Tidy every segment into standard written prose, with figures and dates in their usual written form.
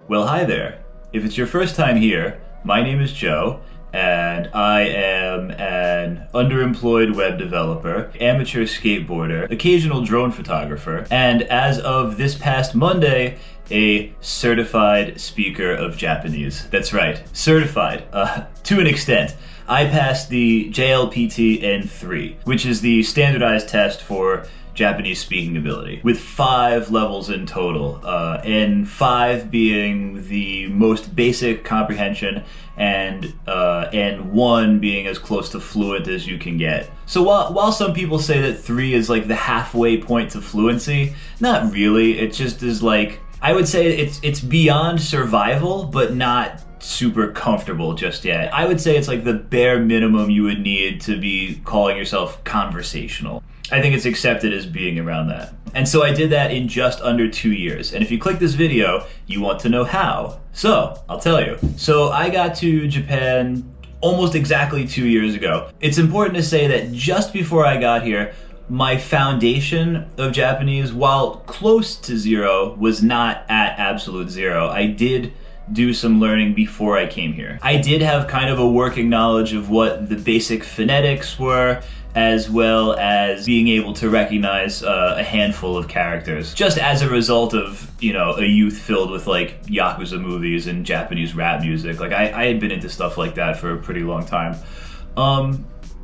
Well, hi there. If it's your first time here, my name is Joe, and I am an underemployed web developer, amateur skateboarder, occasional drone photographer, and as of this past Monday, a certified speaker of Japanese. That's right, certified, to an extent. I passed the JLPT N3, which is the standardized test for Japanese speaking ability, with 5 levels in total, N5 being the most basic comprehension, and N1 being as close to fluent as you can get. So while some people say that 3 is like the halfway point to fluency, not really. It just is like, I would say it's beyond survival, but not super comfortable just yet. I would say it's like the bare minimum you would need to be calling yourself conversational. I think it's accepted as being around that. And so I did that in just under 2 years. And if you click this video, you want to know how. So, I'll tell you. So I got to Japan almost exactly 2 years ago. It's important to say that just before I got here, my foundation of Japanese, while close to zero, was not at absolute zero. I did do some learning before I came here. I did have kind of a working knowledge of what the basic phonetics were, as well as being able to recognize a handful of characters, just as a result of, you know, a youth filled with like Yakuza movies and Japanese rap music. Like I had been into stuff like that for a pretty long time.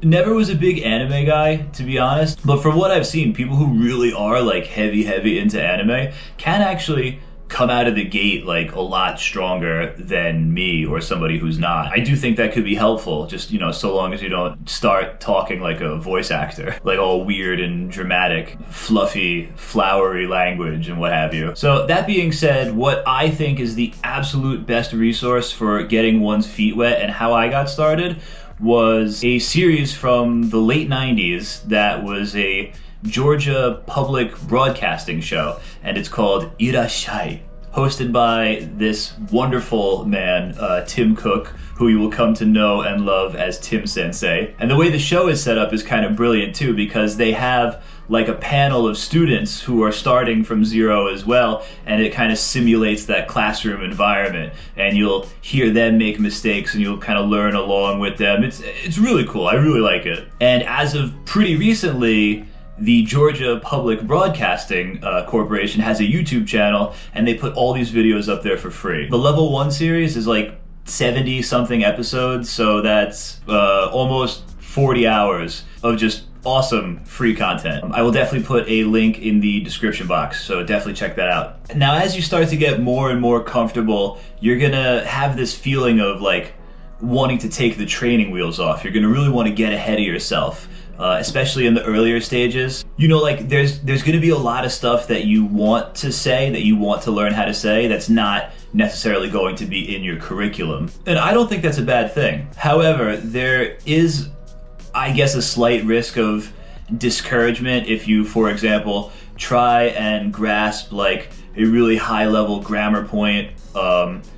Never was a big anime guy, to be honest, but from what I've seen, people who really are like heavy into anime can actually come out of the gate like a lot stronger than me or somebody who's not. I do think that could be helpful, just, you know, so long as you don't start talking like a voice actor, like all weird and dramatic, fluffy, flowery language and what have you. So that being said, what I think is the absolute best resource for getting one's feet wet and how I got started was a series from the late 90s that was a Georgia public broadcasting show, and it's called Irasshai, hosted by this wonderful man, Tim Cook, who you will come to know and love as Tim Sensei. And the way the show is set up is kind of brilliant too, because they have like a panel of students who are starting from zero as well, and it kind of simulates that classroom environment, and you'll hear them make mistakes and you'll kind of learn along with them. It's really cool. I really like it. And as of pretty recently, the Georgia Public Broadcasting Corporation has a YouTube channel, and they put all these videos up there for free. The level 1 series is like 70 something episodes, so that's almost 40 hours of just awesome free content. I will definitely put a link in the description box, so definitely check that out. Now, as you start to get more and more comfortable, you're gonna have this feeling of like wanting to take the training wheels off. You're gonna really want to get ahead of yourself. Especially in the earlier stages. You know, like there's going to be a lot of stuff that you want to say, that you want to learn how to say, that's not necessarily going to be in your curriculum. And I don't think that's a bad thing. However, there is, I guess, a slight risk of discouragement if you, for example, try and grasp like a really high level grammar point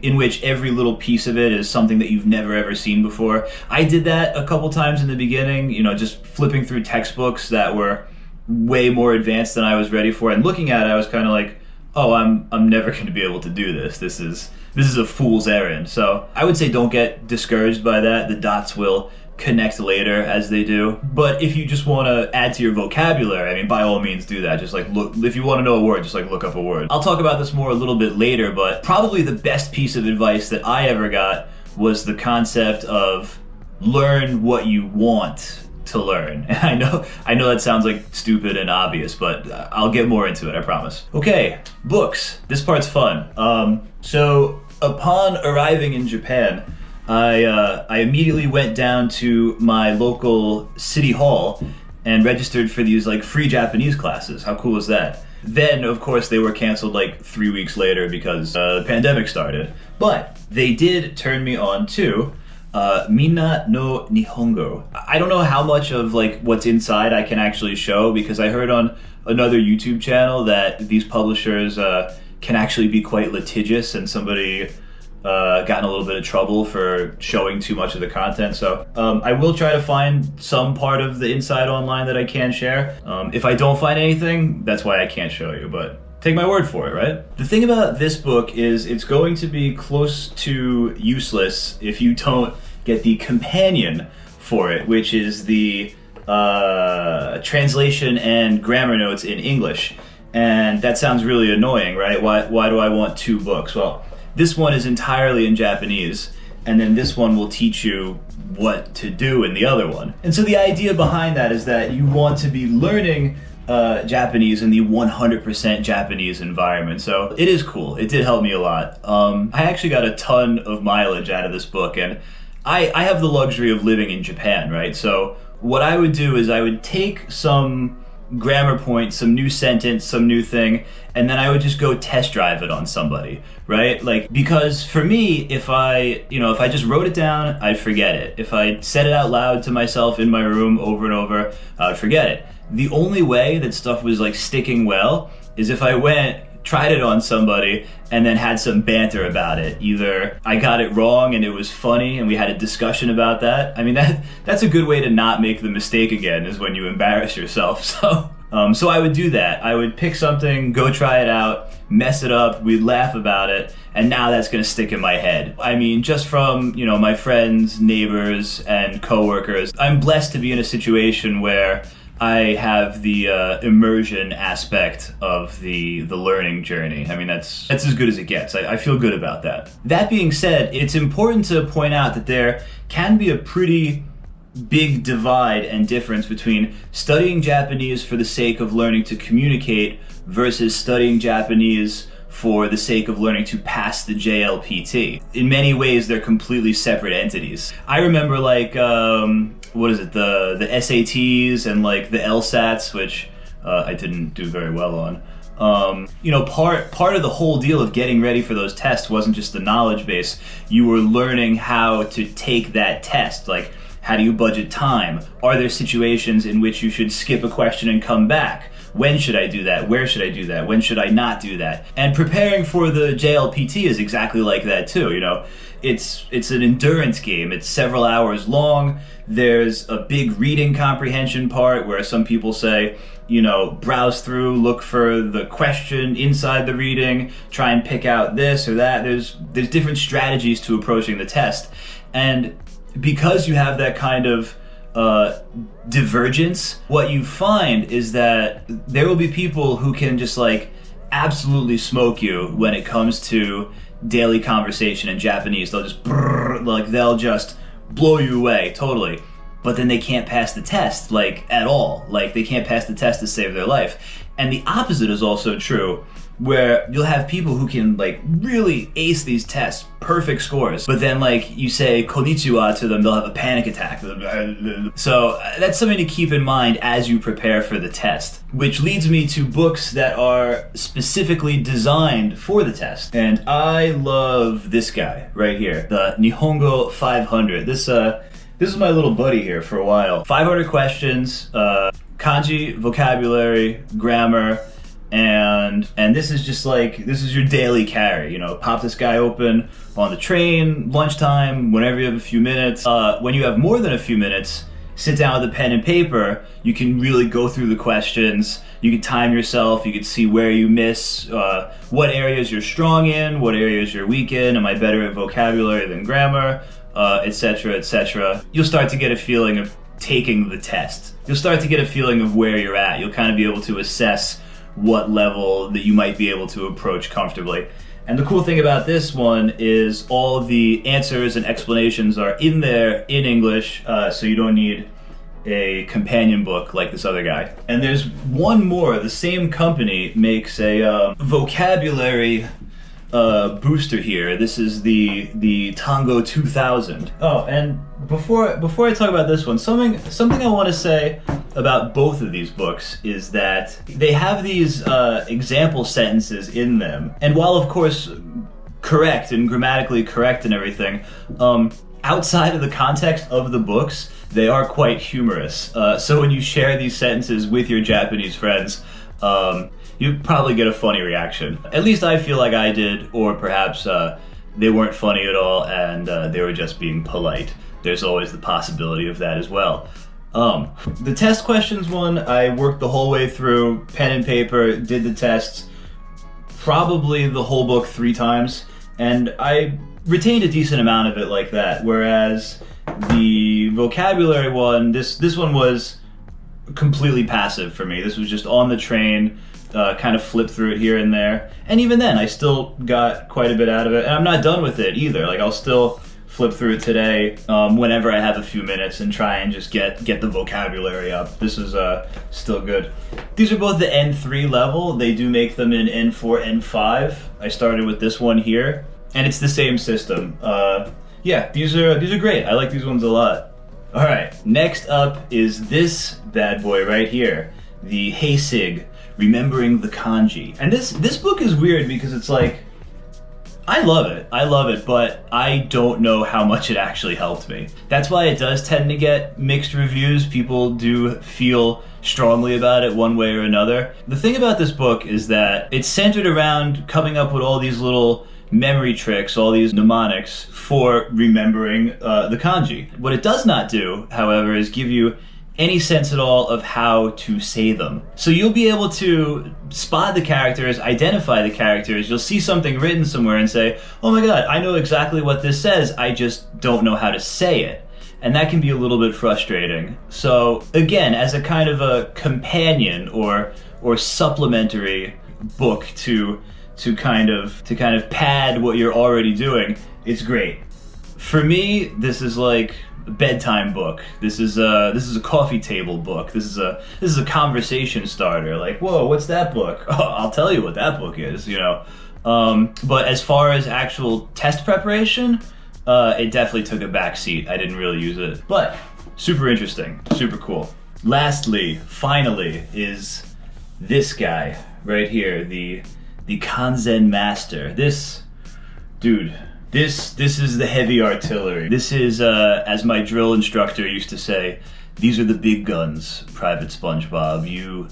in which every little piece of it is something that you've never ever seen before. I did that a couple times in the beginning, you know, just flipping through textbooks that were way more advanced than I was ready for, and looking at it, I was kind of like, oh, I'm never going to be able to do this. This is a fool's errand. So I would say don't get discouraged by that. The dots will connect later as they do. But if you just want to add to your vocabulary, I mean, by all means do that. Just like look, if you want to know a word, just like look up a word. I'll talk about this more a little bit later, but probably the best piece of advice that I ever got was the concept of learn what you want to learn. And I know that sounds like stupid and obvious, but I'll get more into it, I promise. Okay, books. This part's fun. So upon arriving in Japan, I immediately went down to my local city hall and registered for these like free Japanese classes. How cool is that? Then, of course, they were canceled like 3 weeks later because the pandemic started. But they did turn me on to Minna no Nihongo. I don't know how much of like what's inside I can actually show, because I heard on another YouTube channel that these publishers can actually be quite litigious, and somebody got in a little bit of trouble for showing too much of the content. So I will try to find some part of the inside online that I can share. If I don't find anything, that's why I can't show you, but take my word for it, right? The thing about this book is it's going to be close to useless if you don't get the companion for it, which is the translation and grammar notes in English. And that sounds really annoying, right? Why do I want two books? Well, this one is entirely in Japanese, and then this one will teach you what to do in the other one. And so the idea behind that is that you want to be learning Japanese in the 100% Japanese environment. So it is cool. It did help me a lot. I actually got a ton of mileage out of this book, and I have the luxury of living in Japan, right? So what I would do is I would take some grammar point, some new sentence, some new thing, and then I would just go test drive it on somebody, right? Like, because for me, if I just wrote it down, I'd forget it. If I said it out loud to myself in my room over and over, I would forget it. The only way that stuff was like sticking well is if I tried it on somebody and then had some banter about it. Either I got it wrong and it was funny and we had a discussion about that. I mean, that's a good way to not make the mistake again, is when you embarrass yourself. So I would do that. I would pick something, go try it out, mess it up, we'd laugh about it, and now that's gonna stick in my head. I mean, just from, my friends, neighbors, and coworkers, I'm blessed to be in a situation where I have the immersion aspect of the learning journey. I mean, that's as good as it gets. I feel good about that. That being said, it's important to point out that there can be a pretty big divide and difference between studying Japanese for the sake of learning to communicate versus studying Japanese for the sake of learning to pass the JLPT. In many ways, they're completely separate entities. I remember the SATs and like the LSATs, which I didn't do very well on. Part of the whole deal of getting ready for those tests wasn't just the knowledge base. You were learning how to take that test. Like, how do you budget time? Are there situations in which you should skip a question and come back? When should I do that? Where should I do that? When should I not do that? And preparing for the JLPT is exactly like that too. It's an endurance game. It's several hours long. There's a big reading comprehension part where some people say, browse through, look for the question inside the reading, try and pick out this or that. There's different strategies to approaching the test. And because you have that kind of divergence, what you find is that there will be people who can just like absolutely smoke you when it comes to daily conversation in Japanese. They'll just blow you away totally, but then they can't pass the test like at all. Like, they can't pass the test to save their life. And the opposite is also true, where you'll have people who can like really ace these tests, perfect scores, but then like you say konnichiwa to them, they'll have a panic attack. So that's something to keep in mind as you prepare for the test, which leads me to books that are specifically designed for the test. And I love this guy right here, the Nihongo 500. This is my little buddy here for a while. 500 questions, kanji, vocabulary, grammar, and this is just like, this is your daily carry. Pop this guy open on the train, lunchtime, whenever you have a few minutes. When you have more than a few minutes, sit down with a pen and paper. You can really go through the questions. You can time yourself. You can see where you miss, what areas you're strong in, what areas you're weak in. Am I better at vocabulary than grammar, etc., etc. You'll start to get a feeling of taking the test. You'll start to get a feeling of where you're at. You'll kind of be able to assess what level that you might be able to approach comfortably. And the cool thing about this one is all the answers and explanations are in there in English, so you don't need a companion book like this other guy. And there's one more. The same company makes a vocabulary booster here. This is the Tango 2000. Oh, and before I talk about this one, something I want to say about both of these books is that they have these example sentences in them, and while of course correct and grammatically correct and everything, outside of the context of the books, they are quite humorous. So when you share these sentences with your Japanese friends, you'd probably get a funny reaction. At least I feel like I did, or perhaps they weren't funny at all and they were just being polite. There's always the possibility of that as well. The test questions one, I worked the whole way through, pen and paper, did the tests. probably the whole book 3 times, and I retained a decent amount of it like that, whereas the vocabulary one, this one was completely passive for me. This was just on the train, kind of flipped through it here and there, and even then I still got quite a bit out of it, and I'm not done with it either. Like, I'll still flip through it today whenever I have a few minutes and try and just get the vocabulary up. This is still good. These are both the N3 level. They do make them in N4, N5. I started with this one here, and it's the same system. Yeah, these are great. I like these ones a lot. All right, next up is this bad boy right here, the Heisig, Remembering the Kanji. And this book is weird because it's like, I love it, but I don't know how much it actually helped me. That's why it does tend to get mixed reviews. People do feel strongly about it one way or another. The thing about this book is that it's centered around coming up with all these little memory tricks, all these mnemonics for remembering the kanji. What it does not do, however, is give you any sense at all of how to say them. So you'll be able to spot the characters, identify the characters, you'll see something written somewhere and say, oh my god, I know exactly what this says, I just don't know how to say it. And that can be a little bit frustrating. So again, as a kind of a companion or supplementary book to kind of pad what you're already doing, it's great. For me, this is like bedtime book. This is a coffee table book. This is a conversation starter. Like, whoa, what's that book? Oh, I'll tell you what that book is, you know. But as far as actual test preparation, it definitely took a back seat. I didn't really use it, but super interesting, super cool. Lastly, finally, is this guy right here, the Kanzen Master. This dude. This is the heavy artillery. This is, as my drill instructor used to say, these are the big guns, Private SpongeBob. You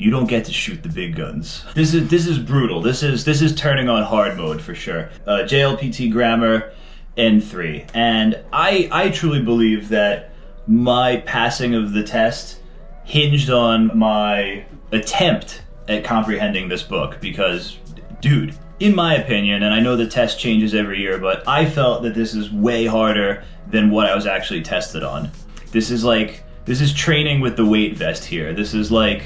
don't get to shoot the big guns. This is brutal. This is turning on hard mode for sure. JLPT grammar, N3, and I truly believe that my passing of the test hinged on my attempt at comprehending this book, because, dude, in my opinion, and I know the test changes every year, but I felt that this is way harder than what I was actually tested on. This is training with the weight vest here. This is like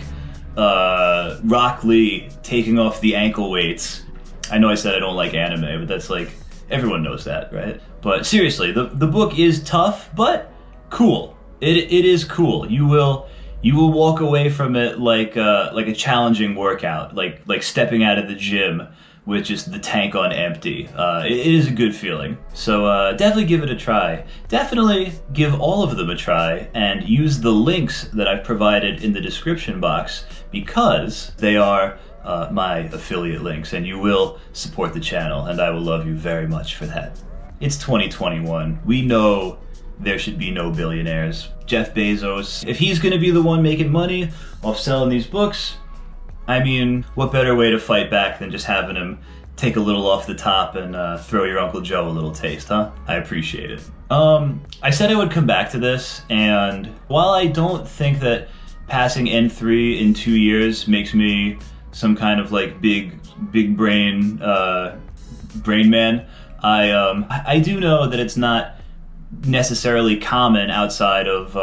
Rock Lee taking off the ankle weights. I know I said I don't like anime, but that's like, everyone knows that, right? But seriously, the book is tough, but cool. It is cool. You will walk away from it like a challenging workout, like stepping out of the gym with just the tank on empty. It is a good feeling. So definitely give it a try. Definitely give all of them a try and use the links that I've provided in the description box, because they are my affiliate links, and you will support the channel, and I will love you very much for that. It's 2021. We know there should be no billionaires. Jeff Bezos, if he's gonna be the one making money off selling these books, I mean, what better way to fight back than just having him take a little off the top and throw your Uncle Joe a little taste, huh? I appreciate it. I said I would come back to this, and while I don't think that passing N3 in 2 years makes me some kind of like big brain man, I do know that it's not necessarily common outside of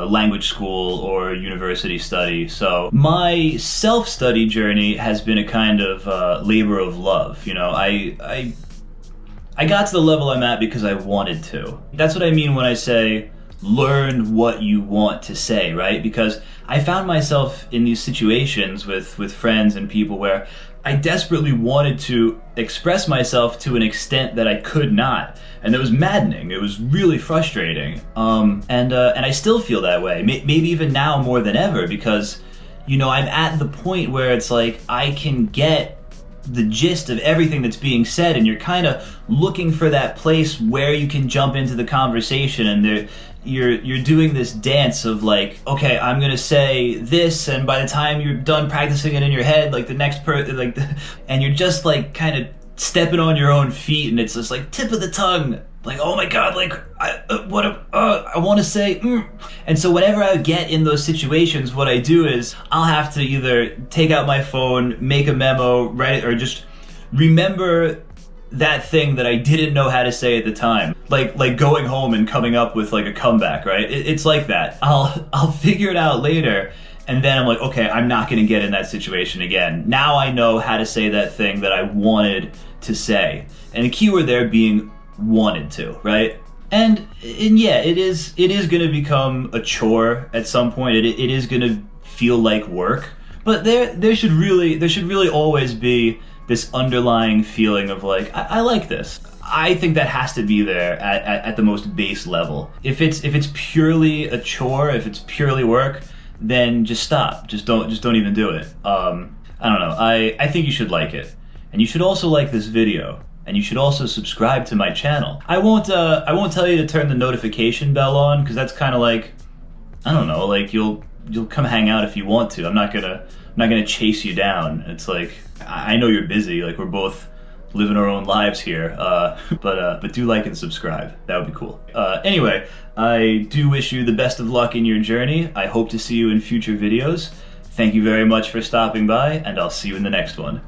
language school or university study. So my self-study journey has been a kind of labor of love. You know, I got to the level I'm at because I wanted to. That's what I mean when I say learn what you want to say, right? Because I found myself in these situations with friends and people where I desperately wanted to express myself to an extent that I could not, and it was maddening. It was really frustrating, and I still feel that way. Maybe even now more than ever, because, you know, I'm at the point where it's like I can get the gist of everything that's being said, and you're kind of looking for that place where you can jump into the conversation, and you're doing this dance of like, okay, I'm gonna say this, and by the time you're done practicing it in your head, like the next and you're just like kind of stepping on your own feet, and it's just like tip of the tongue, like, oh my god, like I want to say And so whenever I get in those situations, what I do is I'll have to either take out my phone, make a memo, write it, or just remember that thing that I didn't know how to say at the time, like going home and coming up with like a comeback, right? It's like that. I'll figure it out later, and then I'm like, okay, I'm not going to get in that situation again. Now I know how to say that thing that I wanted to say, and the keyword there being wanted to, right? And yeah, it is going to become a chore at some point. It is going to feel like work, but there should really always be this underlying feeling of like, I like this. I think that has to be there at the most base level. If it's purely a chore, if it's purely work, then just stop. Just don't even do it. I don't know. I think you should like it, and you should also like this video, and you should also subscribe to my channel. I won't tell you to turn the notification bell on, because that's kind of like, I don't know, like you'll come hang out if you want to. I'm not gonna chase you down. It's like, I know you're busy, like we're both living our own lives here, but do like and subscribe. That would be cool. Anyway, I do wish you the best of luck in your journey. I hope to see you in future videos. Thank you very much for stopping by, and I'll see you in the next one.